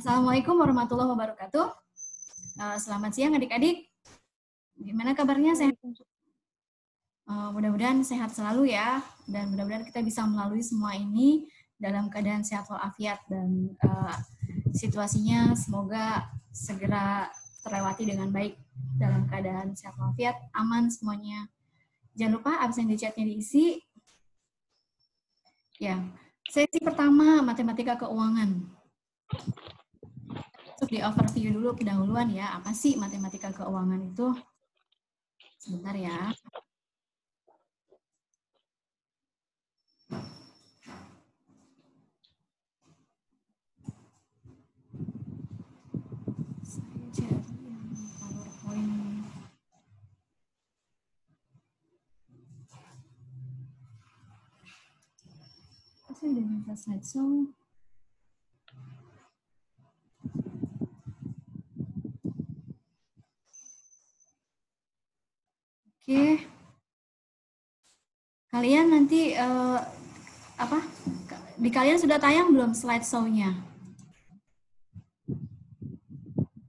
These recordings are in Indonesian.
Assalamualaikum warahmatullahi wabarakatuh. Selamat siang adik-adik. Gimana kabarnya? Sehat? Mudah-mudahan sehat selalu ya. Dan mudah-mudahan kita bisa melalui semua ini dalam keadaan sehat walafiat. Dan situasinya semoga segera terlewati dengan baik dalam keadaan sehat walafiat, aman semuanya. Jangan lupa absen di chatnya diisi. Ya, sesi pertama matematika keuangan. Di overview dulu pendahuluan ya, apa sih matematika keuangan itu? Sebentar ya. Saya cari yang PowerPoint. Saya udah minta slideshow. Oke, kalian nanti di kalian sudah tayang belum slideshow-nya?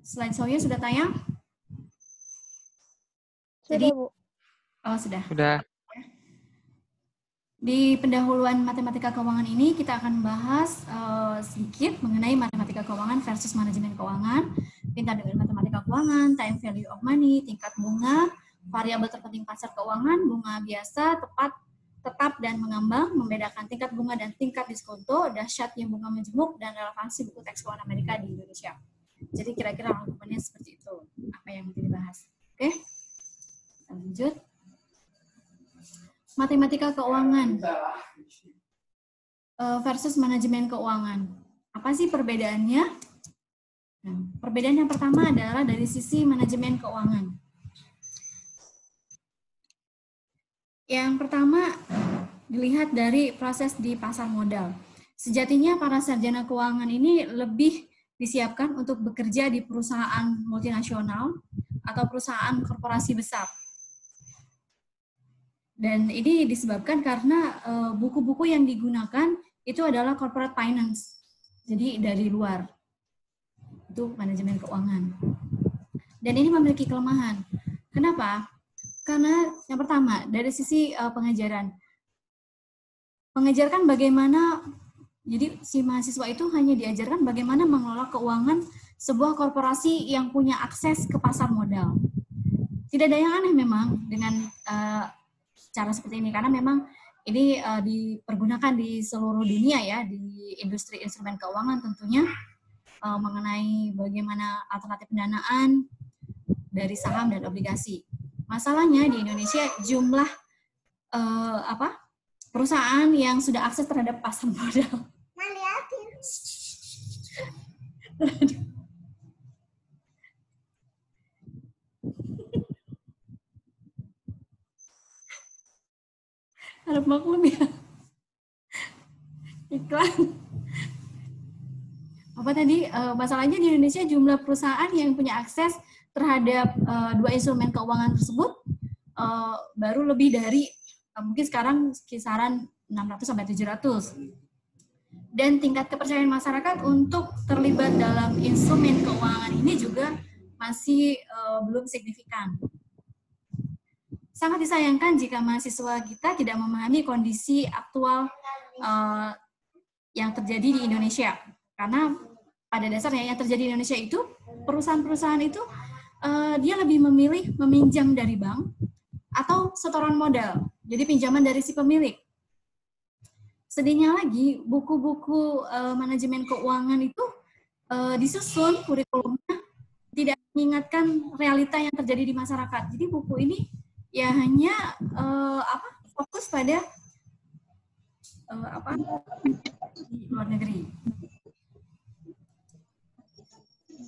Slideshow-nya sudah tayang? Sudah, Jadi, Bu. Oh, sudah. Sudah. Di pendahuluan matematika keuangan ini kita akan bahas sedikit mengenai matematika keuangan versus manajemen keuangan, pintar dengan matematika keuangan, time value of money, tingkat bunga, variabel terpenting pasar keuangan, bunga biasa, tetap dan mengambang, membedakan tingkat bunga dan tingkat diskonto, dahsyatnya bunga majemuk, dan relevansi buku teks keuangan Amerika di Indonesia. Jadi kira-kira rangkumannya seperti itu, apa yang nanti dibahas. Oke, kita lanjut. Matematika keuangan versus manajemen keuangan. Apa sih perbedaannya? Nah, perbedaan yang pertama adalah dari sisi manajemen keuangan. Yang pertama, dilihat dari proses di pasar modal. Sejatinya para sarjana keuangan ini lebih disiapkan untuk bekerja di perusahaan multinasional atau perusahaan korporasi besar. Dan ini disebabkan karena buku-buku yang digunakan itu adalah corporate finance. Jadi dari luar. Itu manajemen keuangan. Dan ini memiliki kelemahan. Kenapa? Karena yang pertama, dari sisi pengajaran. Mengajarkan bagaimana, jadi si mahasiswa itu hanya diajarkan bagaimana mengelola keuangan sebuah korporasi yang punya akses ke pasar modal. Tidak ada yang aneh memang dengan cara seperti ini, karena memang ini dipergunakan di seluruh dunia ya, di industri instrumen keuangan tentunya, mengenai bagaimana alternatif pendanaan dari saham dan obligasi. Masalahnya di Indonesia jumlah perusahaan yang sudah akses terhadap pasar modal. Harap maklum ya. Iklan. Apa tadi? Masalahnya di Indonesia jumlah perusahaan yang punya akses terhadap dua instrumen keuangan tersebut baru lebih dari mungkin sekarang kisaran 600 sampai 700. Dan tingkat kepercayaan masyarakat untuk terlibat dalam instrumen keuangan ini juga masih belum signifikan. Sangat disayangkan jika mahasiswa kita tidak memahami kondisi aktual yang terjadi di Indonesia. Karena pada dasarnya yang terjadi di Indonesia itu, perusahaan-perusahaan itu dia lebih memilih meminjam dari bank atau setoran modal, jadi pinjaman dari si pemilik. Sedihnya lagi, buku-buku manajemen keuangan itu disusun kurikulumnya tidak mengingatkan realita yang terjadi di masyarakat. Jadi buku ini ya hanya fokus pada di luar negeri.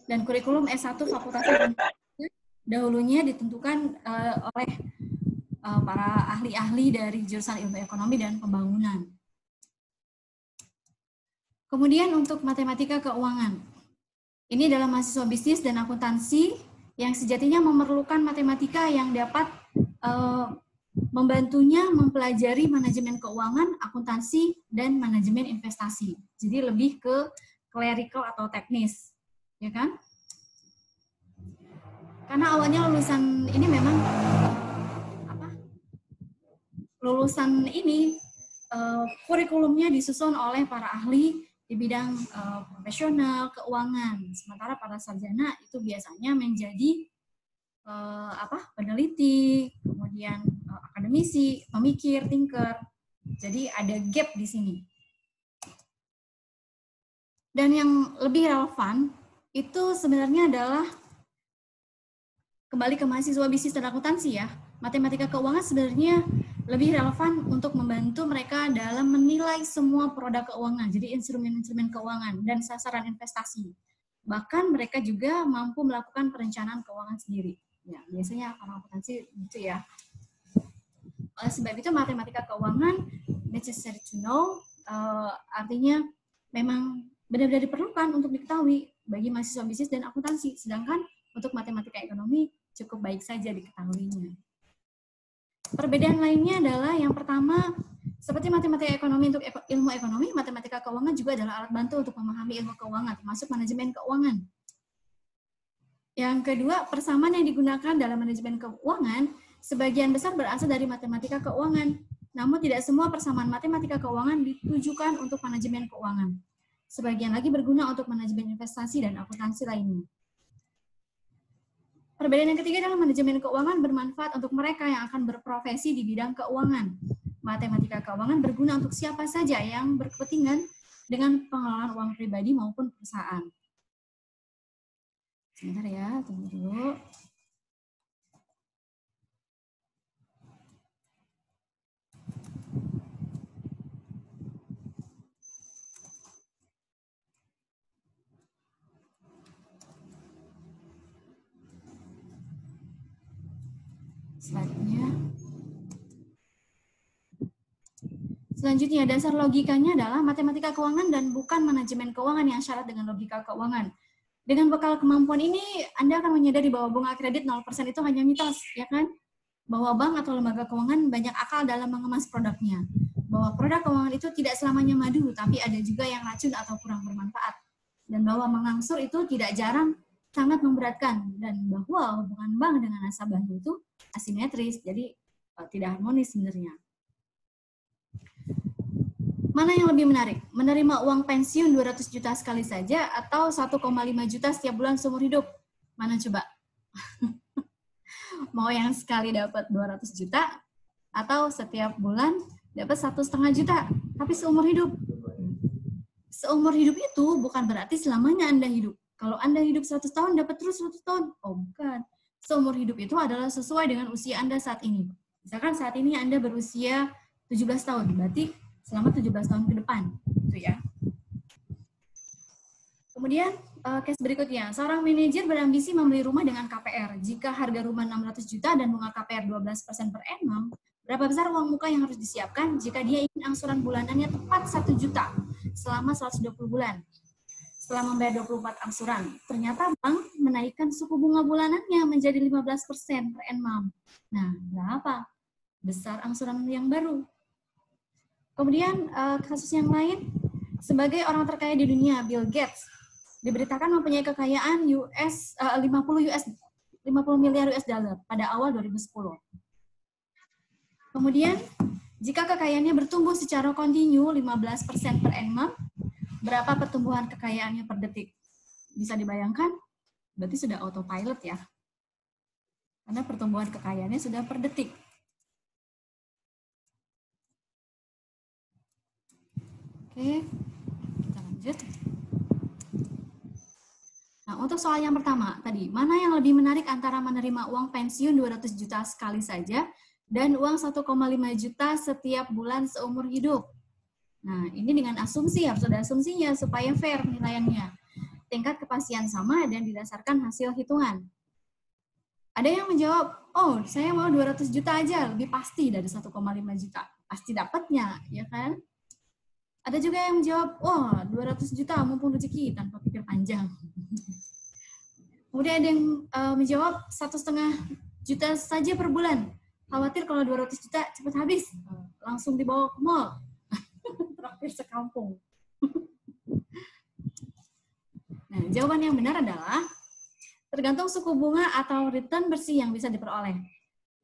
Dan kurikulum S1 Fakultas Ekonomi dahulunya ditentukan oleh para ahli-ahli dari jurusan ilmu ekonomi dan pembangunan. Kemudian untuk matematika keuangan. Ini adalah mahasiswa bisnis dan akuntansi yang sejatinya memerlukan matematika yang dapat membantunya mempelajari manajemen keuangan, akuntansi, dan manajemen investasi. Jadi lebih ke clerical atau teknis. ya kan? Karena awalnya lulusan ini memang lulusan ini kurikulumnya disusun oleh para ahli di bidang profesional keuangan. Sementara para sarjana itu biasanya menjadi peneliti, kemudian akademisi, pemikir, thinker. Jadi ada gap di sini. Dan yang lebih relevan itu sebenarnya adalah kembali ke mahasiswa bisnis dan akuntansi ya. Matematika keuangan sebenarnya lebih relevan untuk membantu mereka dalam menilai semua produk keuangan, jadi instrumen-instrumen keuangan dan sasaran investasi. Bahkan mereka juga mampu melakukan perencanaan keuangan sendiri. Ya, biasanya orang akuntansi gitu ya. Oleh sebab itu matematika keuangan necessary to know, artinya memang benar-benar diperlukan untuk diketahui bagi mahasiswa bisnis dan akuntansi. Sedangkan untuk matematika ekonomi cukup baik saja diketahuinya. Perbedaan lainnya adalah yang pertama, seperti matematika ekonomi untuk ilmu ekonomi, matematika keuangan juga adalah alat bantu untuk memahami ilmu keuangan, termasuk manajemen keuangan. Yang kedua, persamaan yang digunakan dalam manajemen keuangan sebagian besar berasal dari matematika keuangan. Namun tidak semua persamaan matematika keuangan ditujukan untuk manajemen keuangan. Sebagian lagi berguna untuk manajemen investasi dan akuntansi lainnya. Perbedaan yang ketiga adalah manajemen keuangan bermanfaat untuk mereka yang akan berprofesi di bidang keuangan. Matematika keuangan berguna untuk siapa saja yang berkepentingan dengan pengelolaan uang pribadi maupun perusahaan. Sebentar ya, tunggu dulu. Selanjutnya, dasar logikanya adalah matematika keuangan dan bukan manajemen keuangan yang syarat dengan logika keuangan. Dengan bekal kemampuan ini, Anda akan menyadari bahwa bunga kredit 0% itu hanya mitos, ya kan? Bahwa bank atau lembaga keuangan banyak akal dalam mengemas produknya. Bahwa produk keuangan itu tidak selamanya madu, tapi ada juga yang racun atau kurang bermanfaat. Dan bahwa mengangsur itu tidak jarang sangat memberatkan. Dan bahwa hubungan bank dengan nasabahnya itu asimetris, jadi tidak harmonis sebenarnya. Mana yang lebih menarik? Menerima uang pensiun 200 juta sekali saja atau 1,5 juta setiap bulan seumur hidup? Mana coba? Mau yang sekali dapat 200 juta atau setiap bulan dapat 1,5 juta, tapi seumur hidup? Seumur hidup itu bukan berarti selamanya Anda hidup. Kalau Anda hidup 100 tahun, dapat terus 100 tahun. Oh, bukan. Seumur hidup itu adalah sesuai dengan usia Anda saat ini. Misalkan saat ini Anda berusia 17 tahun, berarti selama 17 tahun ke depan, gitu ya. Kemudian, case berikutnya, seorang manajer berambisi membeli rumah dengan KPR. Jika harga rumah 600 juta dan bunga KPR 12% per annum, berapa besar uang muka yang harus disiapkan jika dia ingin angsuran bulanannya tepat 1 juta selama 120 bulan? Setelah membayar 24 angsuran, ternyata bank menaikkan suku bunga bulanannya menjadi 15% per annum. Nah, berapa besar angsuran yang baru? Kemudian kasus yang lain, sebagai orang terkaya di dunia, Bill Gates diberitakan mempunyai kekayaan 50 miliar US dollar pada awal 2010. Kemudian, jika kekayaannya bertumbuh secara kontinu 15% per annum, berapa pertumbuhan kekayaannya per detik? Bisa dibayangkan? Berarti sudah autopilot ya. Karena pertumbuhan kekayaannya sudah per detik. Oke, kita lanjut. Nah, untuk soal yang pertama tadi, mana yang lebih menarik antara menerima uang pensiun 200 juta sekali saja dan uang 1,5 juta setiap bulan seumur hidup? Nah, ini dengan asumsi, harus ada asumsinya supaya fair penilaiannya. Tingkat kepastian sama dan didasarkan hasil hitungan. Ada yang menjawab, oh saya mau 200 juta aja, lebih pasti dari 1,5 juta. Pasti dapatnya, ya kan? Ada juga yang menjawab, oh 200 juta mumpung rezeki tanpa pikir panjang. Kemudian ada yang menjawab 1,5 juta saja per bulan. Khawatir kalau 200 juta cepat habis, langsung dibawa ke mall. Terakhir sekampung. Nah, jawaban yang benar adalah tergantung suku bunga atau return bersih yang bisa diperoleh.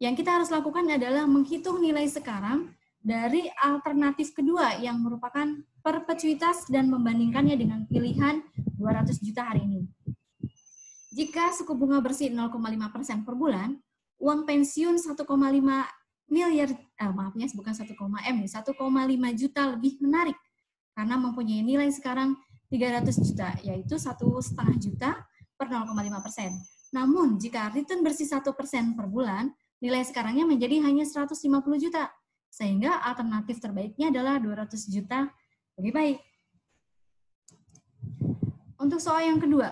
Yang kita harus lakukan adalah menghitung nilai sekarang dari alternatif kedua yang merupakan perpetuitas dan membandingkannya dengan pilihan 200 juta hari ini. Jika suku bunga bersih 0,5% per bulan, uang pensiun 1,5 miliar, bukan 1,5 juta lebih menarik karena mempunyai nilai sekarang 300 juta, yaitu 1,5 juta per 0,5%. Namun, jika return bersih 1% per bulan, nilai sekarangnya menjadi hanya 150 juta, sehingga alternatif terbaiknya adalah 200 juta lebih baik. Untuk soal yang kedua,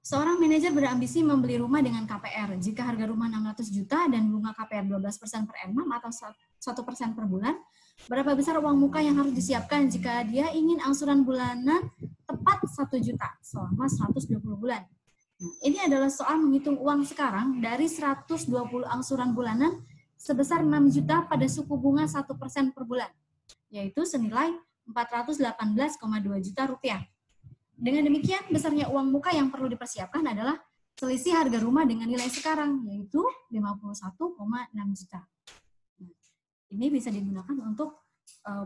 seorang manajer berambisi membeli rumah dengan KPR. Jika harga rumah 600 juta dan bunga KPR 12% per annum atau 1% per bulan, berapa besar uang muka yang harus disiapkan jika dia ingin angsuran bulanan tepat 1 juta selama 120 bulan? Nah, ini adalah soal menghitung uang sekarang dari 120 angsuran bulanan sebesar 6 juta pada suku bunga 1% per bulan, yaitu senilai 418,2 juta rupiah. Dengan demikian, besarnya uang muka yang perlu dipersiapkan adalah selisih harga rumah dengan nilai sekarang, yaitu 51,6 juta. Nah, ini bisa digunakan untuk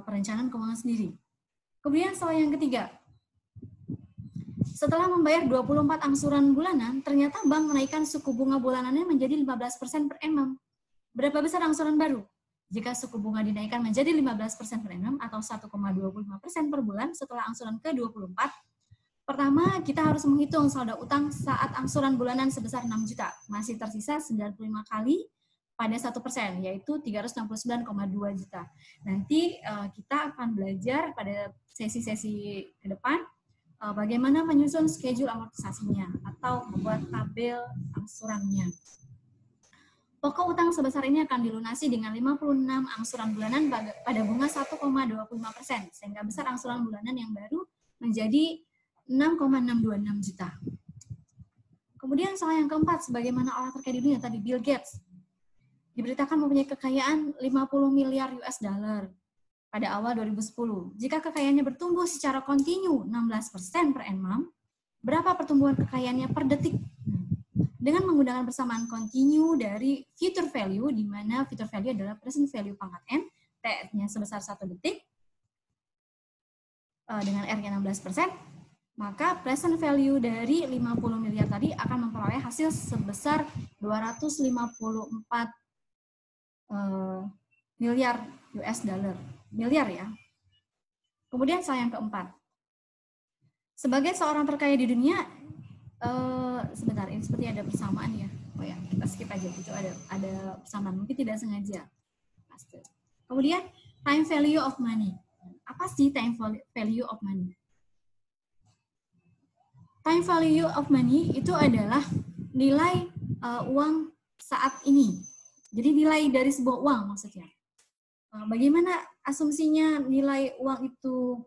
perencanaan keuangan sendiri. Kemudian soal yang ketiga. Setelah membayar 24 angsuran bulanan, ternyata bank menaikkan suku bunga bulanannya menjadi 15% per annum. Berapa besar angsuran baru? Jika suku bunga dinaikkan menjadi 15% per annum atau 1,25% per bulan setelah angsuran ke-24, pertama, kita harus menghitung saldo utang saat angsuran bulanan sebesar 6 juta. Masih tersisa 95 kali pada 1%, yaitu 369,2 juta. Nanti kita akan belajar pada sesi-sesi ke depan bagaimana menyusun schedule amortisasinya atau membuat tabel angsurannya. Pokok utang sebesar ini akan dilunasi dengan 56 angsuran bulanan pada bunga 1,25%, sehingga besar angsuran bulanan yang baru menjadi 6,626 juta. Kemudian soal yang keempat, sebagaimana orang terkaya di dunia tadi, Bill Gates diberitakan mempunyai kekayaan 50 miliar US dollar pada awal 2010. Jika kekayaannya bertumbuh secara kontinu 16% per annum, berapa pertumbuhan kekayaannya per detik? Dengan menggunakan persamaan kontinu dari future value, di mana future value adalah present value pangkat N, T-nya sebesar 1 detik, dengan R-nya 16%, maka present value dari 50 miliar tadi akan memperoleh hasil sebesar 254 miliar US dollar. Miliar ya. Kemudian soal yang keempat. Sebagai seorang terkaya di dunia, sebentar, ini seperti ada persamaan ya. Oh ya, kita skip aja, itu ada persamaan, mungkin tidak sengaja. Kemudian time value of money. Apa sih time value of money? Time value of money itu adalah nilai uang saat ini. Jadi nilai dari sebuah uang maksudnya. Bagaimana asumsinya nilai uang itu,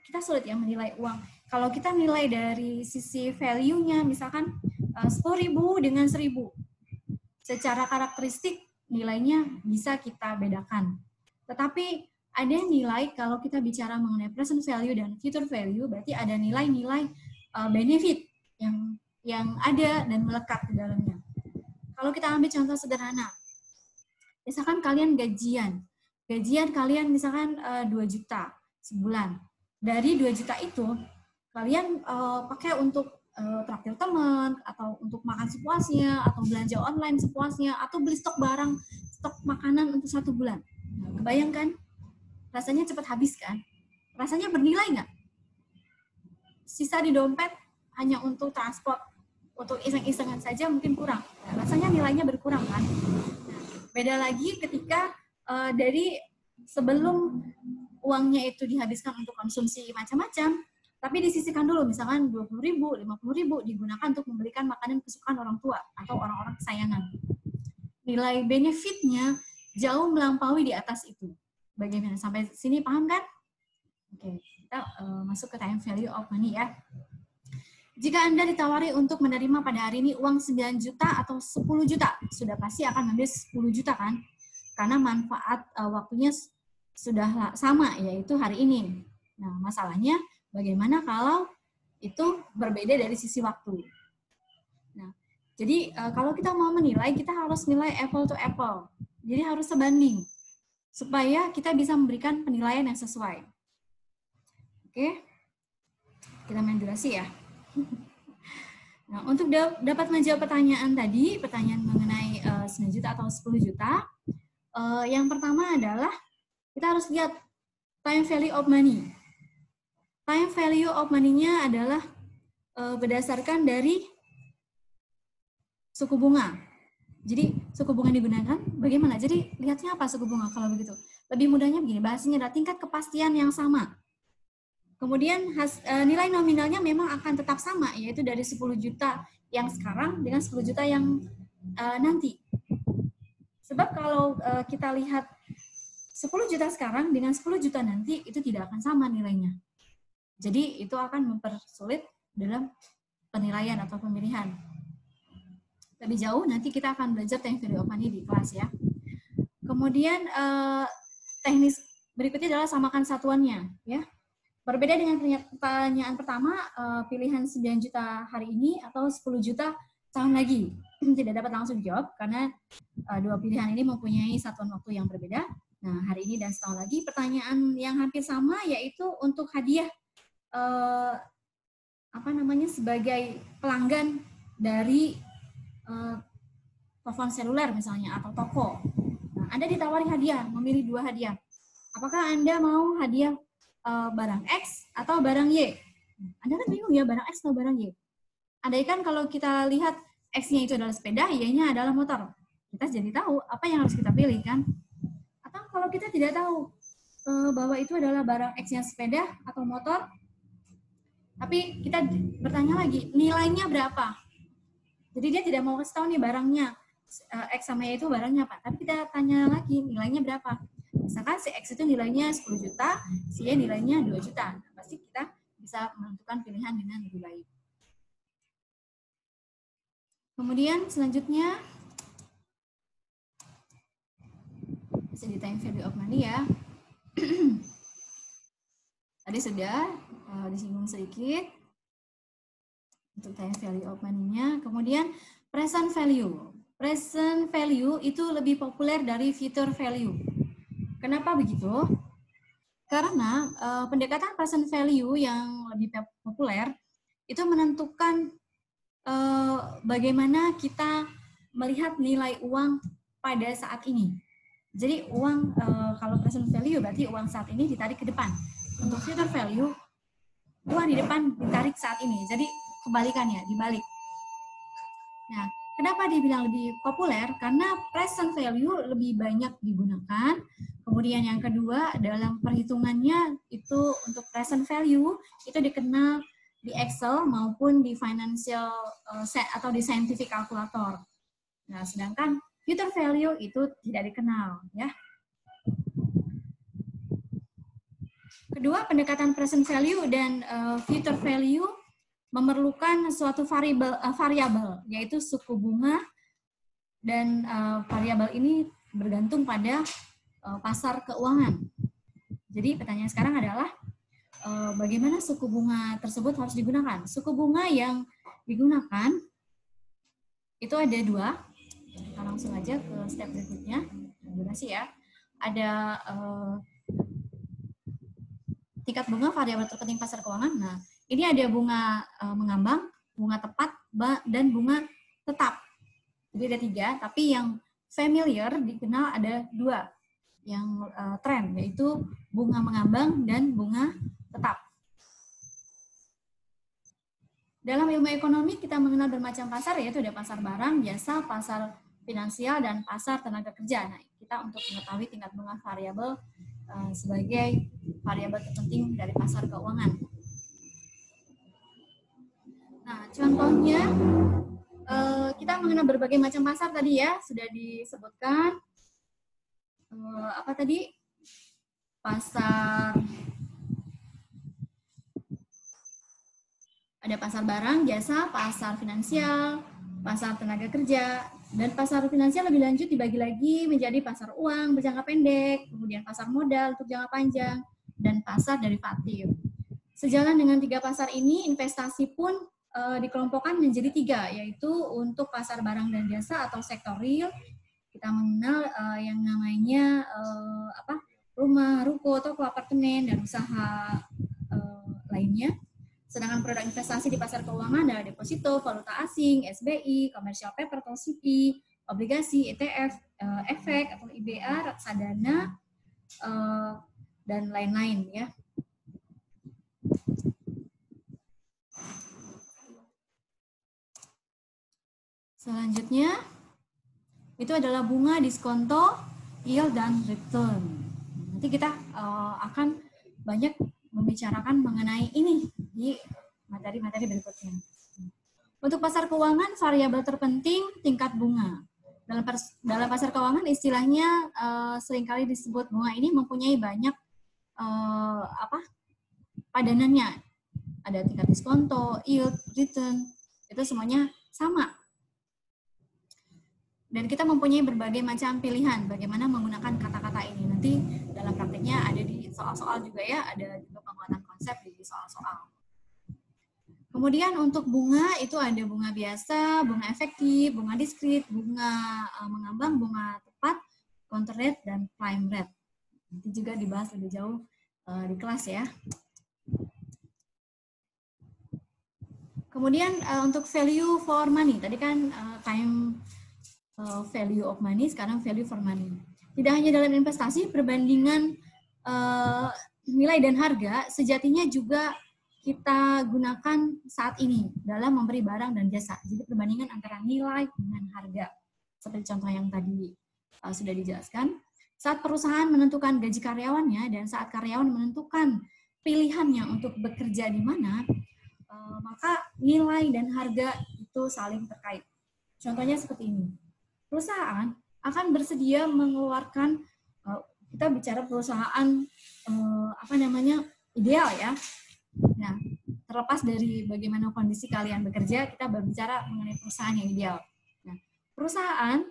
kita sulit ya menilai uang. Kalau kita nilai dari sisi value-nya, misalkan 10.000 dengan 1.000. Secara karakteristik nilainya bisa kita bedakan. Tetapi ada nilai kalau kita bicara mengenai present value dan future value, berarti ada nilai-nilai benefit yang ada dan melekat di dalamnya. Kalau kita ambil contoh sederhana, misalkan kalian gajian kalian misalkan 2 juta sebulan. Dari 2 juta itu, kalian pakai untuk traktir teman, atau untuk makan sepuasnya, atau belanja online sepuasnya, atau beli stok barang, stok makanan untuk 1 bulan. Nah, kebayangkan? Rasanya cepat habis kan? Rasanya bernilai nggak? Sisa di dompet hanya untuk transport, untuk iseng-isengan saja mungkin kurang. Nah, rasanya nilainya berkurang kan? Nah, beda lagi ketika dari sebelum uangnya itu dihabiskan untuk konsumsi macam-macam, tapi disisihkan dulu, misalkan 20.000, 50.000 digunakan untuk membelikan makanan kesukaan orang tua atau orang-orang kesayangan. Nilai benefitnya jauh melampaui di atas itu. Bagaimana? Sampai sini paham kan? Oke, kita masuk ke time value of money ya. Jika Anda ditawari untuk menerima pada hari ini uang 9 juta atau 10 juta, sudah pasti akan ambil 10 juta kan? Karena manfaat waktunya sudah sama, yaitu hari ini. Nah, masalahnya bagaimana kalau itu berbeda dari sisi waktu. Nah, jadi kalau kita mau menilai, kita harus nilai apple to apple. Jadi harus sebanding supaya kita bisa memberikan penilaian yang sesuai. Oke, kita main durasi ya. Nah, untuk dapat menjawab pertanyaan tadi, pertanyaan mengenai 9 juta atau 10 juta, yang pertama adalah kita harus lihat time value of money. Time value of money-nya adalah berdasarkan dari suku bunga. Jadi suku bunga yang digunakan bagaimana? Jadi lihatnya apa suku bunga kalau begitu? Lebih mudahnya begini, bahasanya adalah tingkat kepastian yang sama. Kemudian nilai nominalnya memang akan tetap sama, yaitu dari 10 juta yang sekarang dengan 10 juta yang nanti. Sebab kalau kita lihat 10 juta sekarang dengan 10 juta nanti, itu tidak akan sama nilainya. Jadi itu akan mempersulit dalam penilaian atau pemilihan. Lebih jauh nanti kita akan belajar time value of money di kelas ya. Kemudian teknis berikutnya adalah samakan satuannya ya. Berbeda dengan pertanyaan pertama, pilihan 9 juta hari ini atau 10 juta tahun lagi. Tidak dapat langsung dijawab karena dua pilihan ini mempunyai satuan waktu yang berbeda. Nah, hari ini dan setahun lagi. Pertanyaan yang hampir sama yaitu untuk hadiah sebagai pelanggan dari telepon seluler misalnya atau toko. Nah, Anda ditawari hadiah, memilih dua hadiah. Apakah Anda mau hadiah barang X atau barang Y? Anda kan bingung ya, barang X atau barang Y. Andaikan kalau kita lihat X-nya itu adalah sepeda, Y-nya adalah motor. Kita jadi tahu apa yang harus kita pilih kan? Atau kalau kita tidak tahu bahwa itu adalah barang X-nya sepeda atau motor, tapi kita bertanya lagi, nilainya berapa? Jadi dia tidak mau kasih tahu nih barangnya, X sama Y itu barangnya apa. Tapi kita tanya lagi, nilainya berapa? Misalkan si X itu nilainya 10 juta, si Y nilainya 2 juta. Nah, pasti kita bisa menentukan pilihan dengan lebih baik. Kemudian selanjutnya, bisa di time value of money ya. Tadi sudah disinggung sedikit untuk time value of money-nya. Kemudian present value. Present value itu lebih populer dari future value. Kenapa begitu? Karena pendekatan present value yang lebih populer itu menentukan bagaimana kita melihat nilai uang pada saat ini. Jadi uang kalau present value berarti uang saat ini ditarik ke depan. Untuk future value uang di depan ditarik saat ini. Jadi kebalikannya, dibalik. Nah, kenapa dibilang lebih populer? Karena present value lebih banyak digunakan. Kemudian yang kedua, dalam perhitungannya itu untuk present value itu dikenal di Excel maupun di financial atau di scientific calculator. Nah, sedangkan future value itu tidak dikenal, ya. Kedua, pendekatan present value dan future value memerlukan suatu variabel, yaitu suku bunga, dan variabel ini bergantung pada pasar keuangan. Jadi pertanyaan sekarang adalah bagaimana suku bunga tersebut harus digunakan? Suku bunga yang digunakan itu ada dua. Kita langsung aja ke step berikutnya. Durasi ya. Ada tingkat bunga variabel terpenting pasar keuangan. Nah, ini ada bunga mengambang, bunga tepat, dan bunga tetap. Jadi ada tiga, tapi yang familiar dikenal ada dua. Yang tren, yaitu bunga mengambang dan bunga tetap. Dalam ilmu ekonomi kita mengenal bermacam pasar, yaitu ada pasar barang, jasa, pasar finansial, dan pasar tenaga kerja. Nah, kita untuk mengetahui tingkat bunga variabel sebagai variabel terpenting dari pasar keuangan. Nah, contohnya kita mengenal berbagai macam pasar tadi ya, sudah disebutkan. Apa tadi? Pasar, ada pasar barang, jasa, pasar finansial, pasar tenaga kerja, dan pasar finansial lebih lanjut dibagi lagi menjadi pasar uang berjangka pendek, kemudian pasar modal untuk jangka panjang, dan pasar derivatif. Sejalan dengan 3 pasar ini, investasi pun dikelompokkan menjadi 3, yaitu untuk pasar barang dan jasa atau sektor real. Kita mengenal yang namanya rumah, ruko, toko, apartemen, dan usaha lainnya. Sedangkan produk investasi di pasar keuangan adalah deposito, valuta asing, SBI, commercial paper atau CP, obligasi, ETF, efek atau IBA, reksadana, dan lain-lain ya. Selanjutnya itu adalah bunga, diskonto, yield, dan return. Nanti kita akan banyak membicarakan mengenai ini di materi-materi berikutnya. Untuk pasar keuangan, variabel terpenting tingkat bunga. Dalam pasar keuangan istilahnya seringkali disebut bunga ini mempunyai banyak padanannya. Ada tingkat diskonto, yield, return, itu semuanya sama. Dan kita mempunyai berbagai macam pilihan bagaimana menggunakan kata-kata ini. Nanti dalam praktiknya ada di soal-soal juga ya, ada juga penguatan konsep di soal-soal. Kemudian untuk bunga itu ada bunga biasa, bunga efektif, bunga diskrit, bunga mengambang, bunga tepat, counter rate, dan prime rate. Nanti juga dibahas lebih jauh di kelas ya. Kemudian untuk value for money, tadi kan time value of money, sekarang value for money. Tidak hanya dalam investasi, perbandingan nilai dan harga sejatinya juga kita gunakan saat ini dalam memberi barang dan jasa. Jadi perbandingan antara nilai dengan harga. Seperti contoh yang tadi sudah dijelaskan. Saat perusahaan menentukan gaji karyawannya dan saat karyawan menentukan pilihannya untuk bekerja di mana, maka nilai dan harga itu saling terkait. Contohnya seperti ini. Perusahaan akan bersedia mengeluarkan, kita bicara perusahaan ideal ya. Nah, terlepas dari bagaimana kondisi kalian bekerja, kita berbicara mengenai perusahaan yang ideal. Nah, perusahaan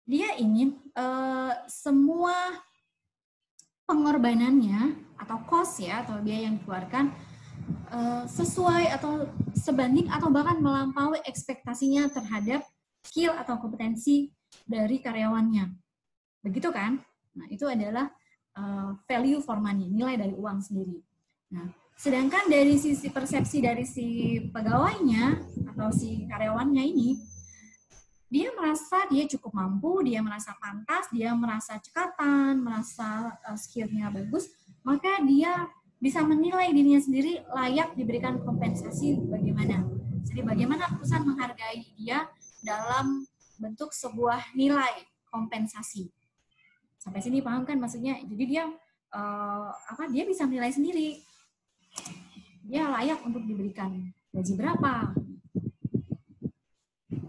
dia ingin semua pengorbanannya atau cost ya atau biaya yang dikeluarkan sesuai atau sebanding atau bahkan melampaui ekspektasinya terhadap skill atau kompetensi dari karyawannya. Begitu kan? Nah, itu adalah value for money, nilai dari uang sendiri. Nah, sedangkan dari sisi persepsi dari si pegawainya atau si karyawannya ini, dia merasa dia cukup mampu, dia merasa pantas, dia merasa cekatan, merasa skill-nya bagus, maka dia bisa menilai dirinya sendiri layak diberikan kompensasi bagaimana. Jadi bagaimana perusahaan menghargai dia dalam bentuk sebuah nilai kompensasi. Sampai sini paham kan maksudnya? Jadi dia dia bisa menilai sendiri. Dia layak untuk diberikan gaji berapa.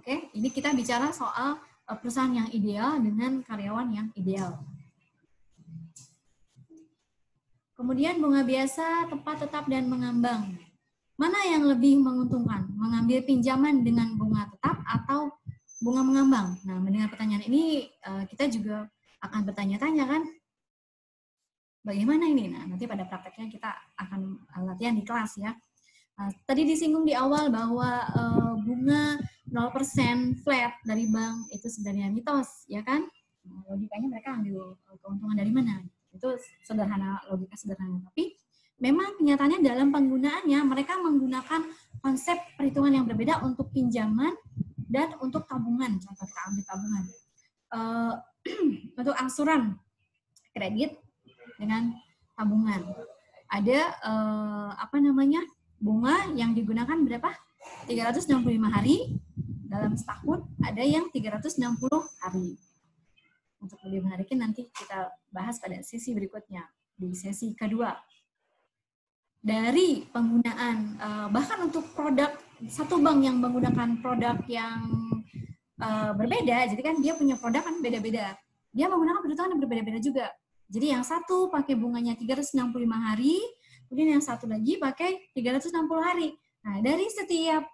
Oke, ini kita bicara soal perusahaan yang ideal dengan karyawan yang ideal. Kemudian bunga biasa, tepat, tetap, dan mengambang. Mana yang lebih menguntungkan? Mengambil pinjaman dengan bunga tetap atau bunga mengambang? Nah, mendengar pertanyaan ini, kita juga akan bertanya-tanya kan? Bagaimana ini? Nah, nanti pada prakteknya kita akan latihan di kelas ya. Tadi disinggung di awal bahwa bunga 0% flat dari bank itu sebenarnya mitos, ya kan? Logikanya mereka ambil keuntungan dari mana? Itu sederhana, logika sederhana. Tapi memang kenyataannya dalam penggunaannya mereka menggunakan konsep perhitungan yang berbeda untuk pinjaman dan untuk tabungan. Contoh kita ambil tabungan. Untuk angsuran kredit dengan tabungan. Ada bunga yang digunakan berapa? 365 hari dalam setahun, ada yang 360 hari. Untuk lebih menariknya nanti kita bahas pada sesi berikutnya, di sesi kedua. Dari penggunaan, bahkan untuk produk, satu bank yang menggunakan produk yang berbeda, jadi kan dia punya produk kan beda-beda. Dia menggunakan perhitungan yang berbeda-beda juga. Jadi yang satu pakai bunganya 365 hari, kemudian yang satu lagi pakai 360 hari. Nah, dari setiap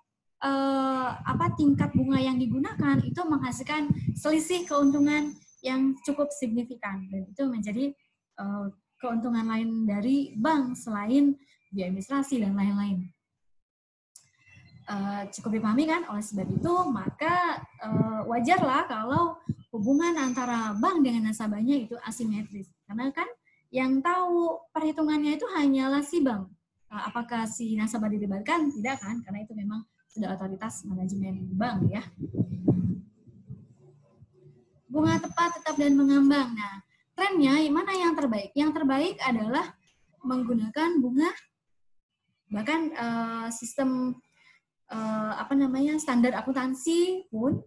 tingkat bunga yang digunakan itu menghasilkan selisih keuntungan yang cukup signifikan, dan itu menjadi keuntungan lain dari bank selain biaya administrasi, dan lain-lain. Cukup dipahami kan? Oleh sebab itu, maka wajarlah kalau hubungan antara bank dengan nasabahnya itu asimetris. Karena kan yang tahu perhitungannya itu hanyalah si bank. Apakah si nasabah dilibatkan? Tidak kan? Karena itu memang sudah otoritas manajemen bank ya. Bunga tepat, tetap, dan mengambang. Nah, trennya mana yang terbaik? Yang terbaik adalah menggunakan bunga, bahkan sistem standar akuntansi pun,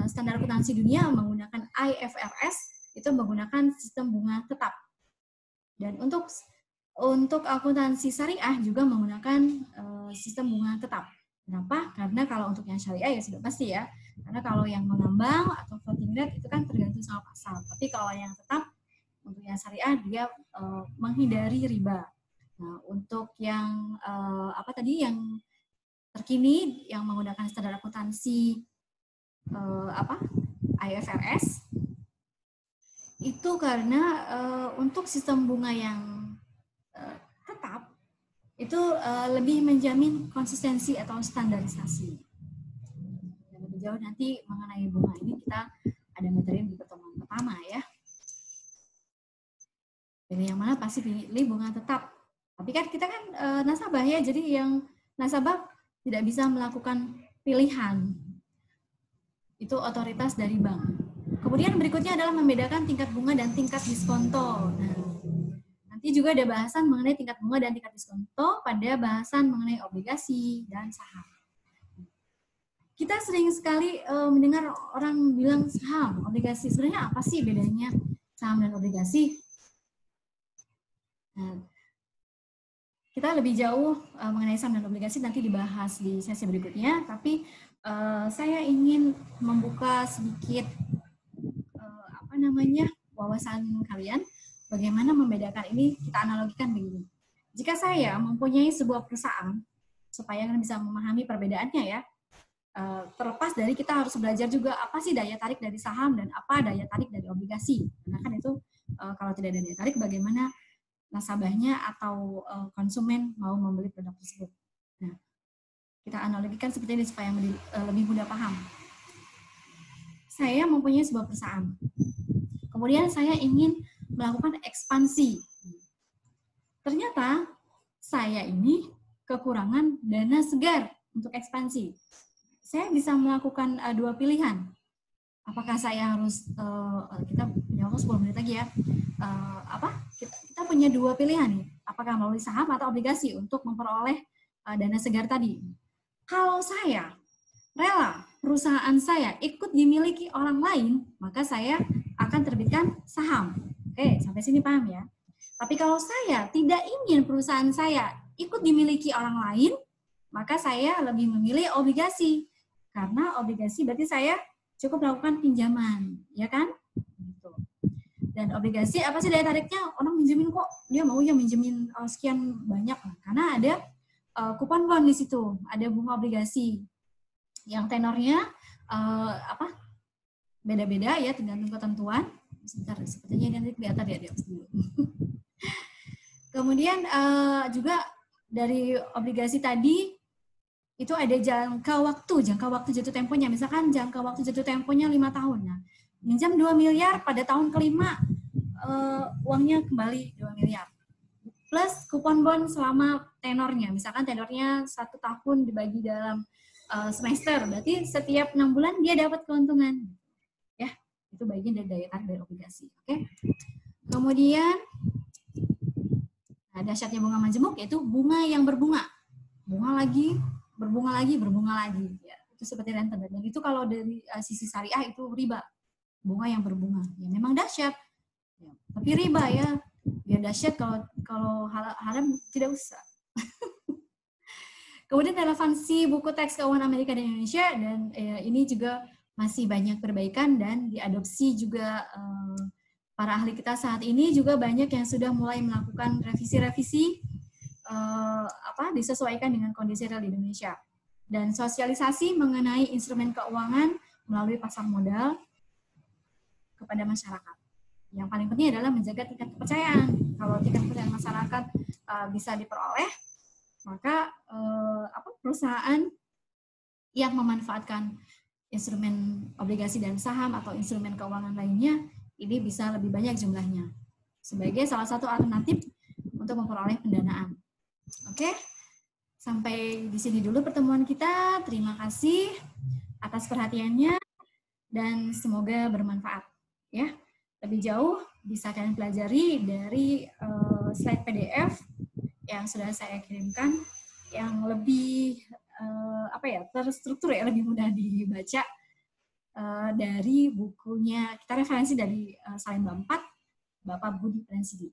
standar akuntansi dunia menggunakan IFRS itu menggunakan sistem bunga tetap. Dan untuk akuntansi syariah juga menggunakan sistem bunga tetap. Kenapa? Karena kalau untuk yang syariah ya sudah pasti ya. Karena kalau yang mengambang atau floating rate itu kan tergantung sama pasal. Tapi kalau yang tetap untuk yang syariah dia menghindari riba. Nah, untuk yang yang terkini yang menggunakan standar akuntansi IFRS itu karena untuk sistem bunga yang tetap itu lebih menjamin konsistensi atau standarisasi. Dan lebih jauh nanti mengenai bunga ini kita ada materi di pertemuan pertama ya. Jadi yang mana pasti pilih bunga tetap. Tapi kan kita kan nasabah ya, jadi yang nasabah tidak bisa melakukan pilihan. Itu otoritas dari bank. Kemudian berikutnya adalah membedakan tingkat bunga dan tingkat diskonto. Nah, nanti juga ada bahasan mengenai tingkat bunga dan tingkat diskonto pada bahasan mengenai obligasi dan saham. Kita sering sekali mendengar orang bilang saham, obligasi. Sebenarnya apa sih bedanya saham dan obligasi? Nah, kita lebih jauh mengenai saham dan obligasi nanti dibahas di sesi berikutnya, tapi saya ingin membuka sedikit wawasan kalian bagaimana membedakan ini. Kita analogikan begini. Jika saya mempunyai sebuah perusahaan, supaya kalian bisa memahami perbedaannya ya, terlepas dari kita harus belajar juga apa sih daya tarik dari saham dan apa daya tarik dari obligasi. Karena kan itu kalau tidak ada daya tarik, bagaimana nasabahnya atau konsumen mau membeli produk tersebut. Nah, kita analogikan seperti ini supaya lebih mudah paham. Saya mempunyai sebuah perusahaan. Kemudian saya ingin melakukan ekspansi. Ternyata saya ini kekurangan dana segar untuk ekspansi. Saya bisa melakukan dua pilihan. Apakah saya harus, kita punya waktu 10 menit lagi ya, kita punya dua pilihan nih, apakah melalui saham atau obligasi untuk memperoleh dana segar tadi. Kalau saya rela perusahaan saya ikut dimiliki orang lain, maka saya akan terbitkan saham. Oke, sampai sini paham ya? Tapi kalau saya tidak ingin perusahaan saya ikut dimiliki orang lain, maka saya lebih memilih obligasi. Karena obligasi berarti saya cukup melakukan pinjaman, ya kan? Gitu. Dan obligasi apa sih daya tariknya? Orang minjemin kok, dia mau ya minjemin sekian banyak. Karena ada kupon bond di situ, ada bunga obligasi yang tenornya beda-beda ya, tergantung ketentuan. Sebentar, sepertinya nanti kelihatan ya di atas dulu. Kemudian juga dari obligasi tadi itu ada jangka waktu jatuh temponya. Misalkan jangka waktu jatuh temponya 5 tahun. Nah, minjam 2 miliar pada tahun kelima uangnya kembali 2 miliar. Plus kupon bond selama tenornya. Misalkan tenornya 1 tahun dibagi dalam semester, berarti setiap 6 bulan dia dapat keuntungan. Ya, itu bagian dari daya tarik dari obligasi. Oke. Kemudian dahsyatnya bunga majemuk yaitu bunga yang berbunga. Bunga lagi, berbunga lagi, berbunga lagi. Ya, itu seperti renten. Dan itu kalau dari sisi syariah itu riba. Bunga yang berbunga. Ya memang dahsyat. Ya, tapi riba ya. Biar dahsyat, kalau haram tidak usah. Kemudian relevansi buku teks keuangan Amerika dan Indonesia, dan ini juga masih banyak perbaikan dan diadopsi juga para ahli kita saat ini. Juga banyak yang sudah mulai melakukan revisi-revisi disesuaikan dengan kondisi real di Indonesia. Dan sosialisasi mengenai instrumen keuangan melalui pasar modal kepada masyarakat. Yang paling penting adalah menjaga tingkat kepercayaan. Kalau tingkat kepercayaan masyarakat bisa diperoleh, maka perusahaan yang memanfaatkan instrumen obligasi dan saham atau instrumen keuangan lainnya ini bisa lebih banyak jumlahnya sebagai salah satu alternatif untuk memperoleh pendanaan. Oke, sampai di sini dulu pertemuan kita. Terima kasih atas perhatiannya dan semoga bermanfaat. Ya, lebih jauh bisa kalian pelajari dari slide PDF yang sudah saya kirimkan, yang lebih terstruktur ya, lebih mudah dibaca dari bukunya. Kita referensi dari Salemba 4, Bapak Budi Pransidi.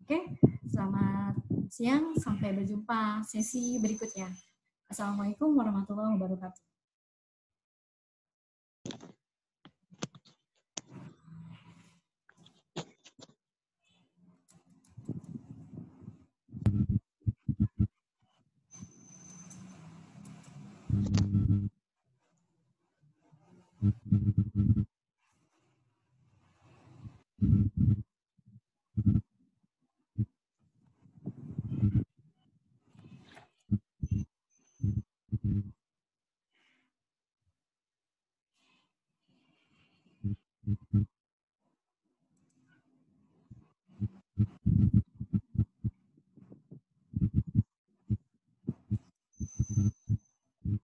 Oke, selamat siang, sampai berjumpa sesi berikutnya. Assalamualaikum warahmatullahi wabarakatuh.